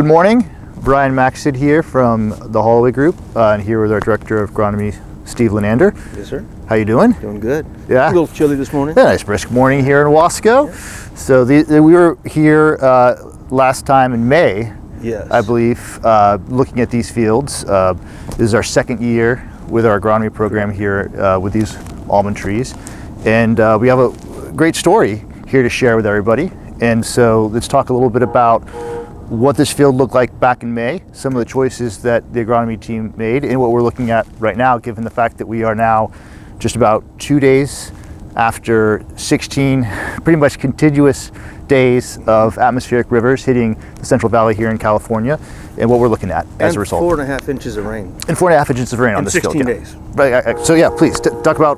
Good morning. Brian Maxted here from the Holloway Group, and here with our Director of Agronomy, Steve Lenander. Yes, sir. How you doing? Doing good. Yeah. A little chilly this morning. Yeah, nice brisk morning here in Wasco. Yeah. So we were here last time in May, yes, I believe, looking at these fields. This is our second year with our agronomy program here with these almond trees, and we have a great story here to share with everybody. And so let's talk a little bit about what this field looked like back in May, some of the choices that the agronomy team made, and what we're looking at right now, given the fact that we are now just about 2 days after 16 pretty much contiguous days of atmospheric rivers hitting the Central Valley here in California, and what we're looking at as a result. 4.5 inches of rain. And 4.5 inches of rain on this field. 16 days. Right. So yeah, please talk about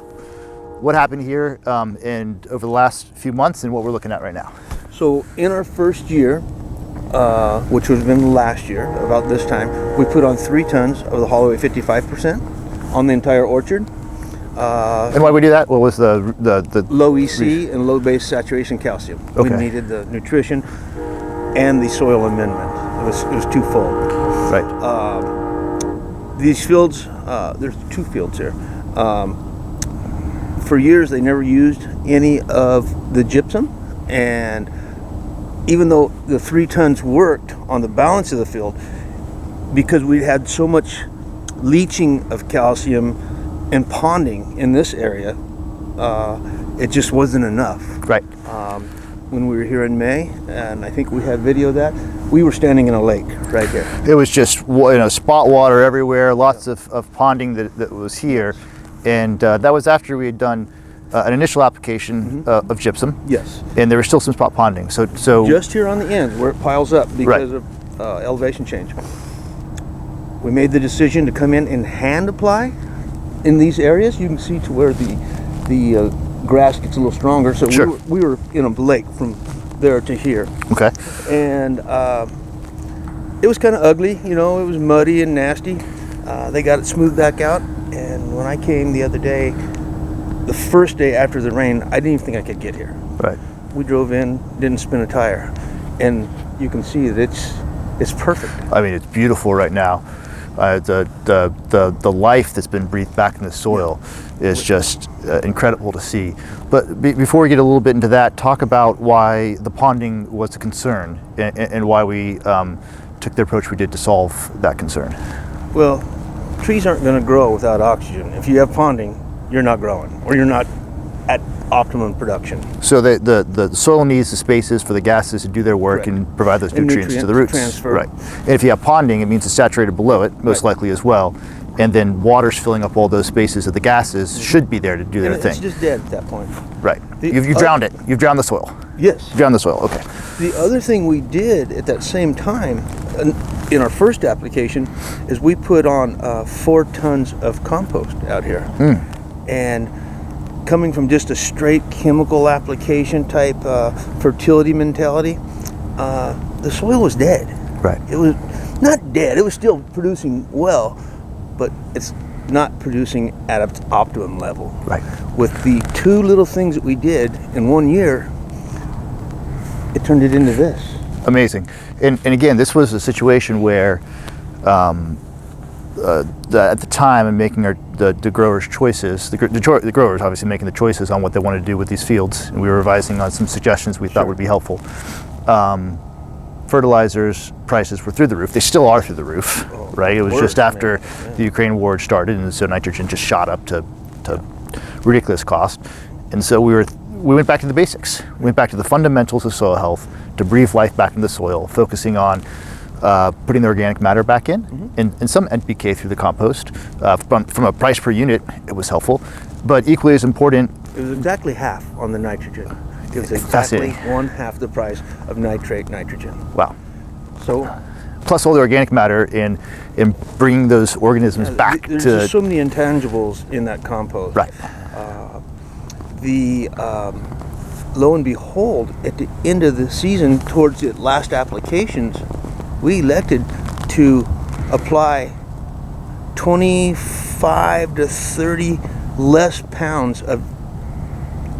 what happened here and over the last few months and what we're looking at right now. So in our first year, which would have been last year, about this time, we put on 3 tons of the Holloway 55% on the entire orchard. And why we do that? What was the low EC and low base saturation calcium. Okay. We needed the nutrition and the soil amendment. It was twofold. Right. These fields, there's 2 fields here. For years, they never used any of the gypsum, and even though the 3 tons worked on the balance of the field, because we had so much leaching of calcium and ponding in this area, it just wasn't enough. Right. When we were here in May, and I think we have video of that, we were standing in a lake right here. It was just spot water everywhere, lots of ponding that was here, and that was after we had done an initial application of gypsum. Yes. And there was still some spot ponding. So just here on the ends where it piles up because right. of elevation change. We made the decision to come in and hand apply in these areas. You can see to where the grass gets a little stronger. So sure. we were in a lake from there to here. Okay. And it was kind of ugly, it was muddy and nasty. They got it smoothed back out. And when I came the other day, the first day after the rain, I didn't even think I could get here. Right. We drove in, didn't spin a tire, and you can see that it's perfect. I mean, it's beautiful right now. The life that's been breathed back in the soil is just incredible to see. But before we get a little bit into that, talk about why the ponding was a concern and why we took the approach we did to solve that concern. Well, trees aren't going to grow without oxygen. If you have ponding, you're not growing, or you're not at optimum production. So the soil needs the spaces for the gases to do their work Correct. and provide those nutrients to the roots. Transfer. Right. And if you have ponding, it means it's saturated below it, most right. likely as well. And then water's filling up all those spaces that the gases should be there to do their thing. It's just dead at that point. Right. You've drowned it. You've drowned the soil. Yes. You've drowned the soil. Okay. The other thing we did at that same time, in our first application, is we put on 4 tons of compost out here. And coming from just a straight chemical application type fertility mentality, the soil was dead. Right. It was not dead. It was still producing well, but it's not producing at its optimum level. Right. With the 2 little things that we did in 1 year, it turned it into this. Amazing. And again, this was a situation where at the time in making the growers' choices, the growers obviously making the choices on what they wanted to do with these fields, and we were revising on some suggestions we thought would be helpful. Fertilizers prices were through the roof. They still are through the roof, right? It was just after the Ukraine war started, and so nitrogen just shot up to ridiculous cost. And so we went back to the basics. We went back to the fundamentals of soil health to breathe life back into the soil, focusing on putting the organic matter back in, and some NPK through the compost. From a price per unit, it was helpful, but equally as important, it was exactly half on the nitrogen. It was exactly 1/2 the price of nitrate nitrogen. Wow. So, plus all the organic matter in bringing those organisms back there's to. Just so many intangibles in that compost. Right. Lo and behold, at the end of the season, towards the last applications, we elected to apply 25 to 30 less pounds of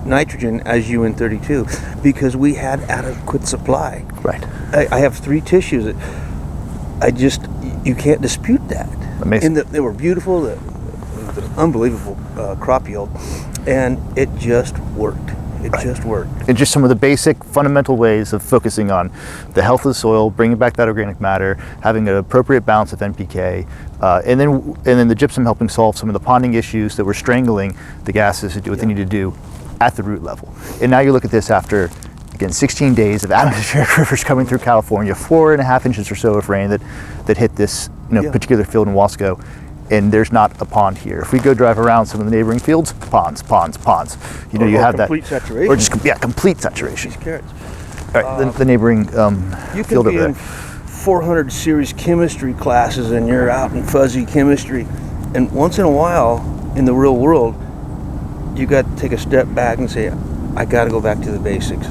nitrogen as UN32 because we had adequate supply. Right. I have 3 tissues. you can't dispute that. Amazing. And they were beautiful, it was an unbelievable crop yield, and it just worked. It just worked. And just some of the basic fundamental ways of focusing on the health of the soil, bringing back that organic matter, having an appropriate balance of NPK, and then the gypsum helping solve some of the ponding issues that were strangling the gases to do what they need to do at the root level. And now you look at this after, again, 16 days of atmospheric rivers coming through California, 4.5 inches or so of rain that hit this particular field in Wasco. And there's not a pond here. If we go drive around some of the neighboring fields, ponds. You have that. Complete saturation. Or just, complete saturation. These carrots. All right, the neighboring You field can be over in there. 400 series chemistry classes and you're out in fuzzy chemistry. And once in a while, in the real world, you got to take a step back and say, I got to go back to the basics.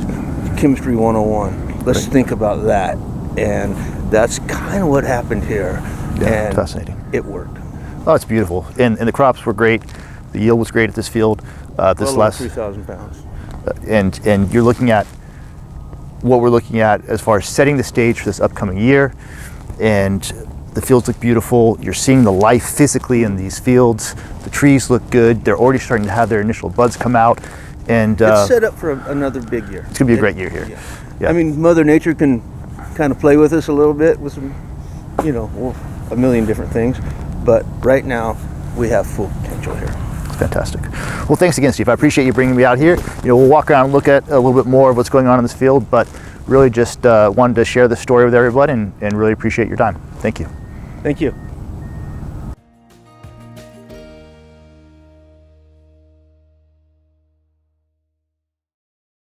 Chemistry 101. Let's think about that. And that's kind of what happened here. Yeah, and fascinating. It worked. Oh, it's beautiful. And the crops were great. The yield was great at this field. Well over 3,000 pounds. And you're looking at what we're looking at as far as setting the stage for this upcoming year. And the fields look beautiful. You're seeing the life physically in these fields. The trees look good. They're already starting to have their initial buds come out. And it's set up for another big year. It's going to be a great year here. Yeah. I mean, Mother Nature can kind of play with us a little bit with some, a million different things. But right now, we have full potential here. It's fantastic. Well, thanks again, Steve. I appreciate you bringing me out here. We'll walk around and look at a little bit more of what's going on in this field, but really just wanted to share the story with everybody and really appreciate your time. Thank you. Thank you.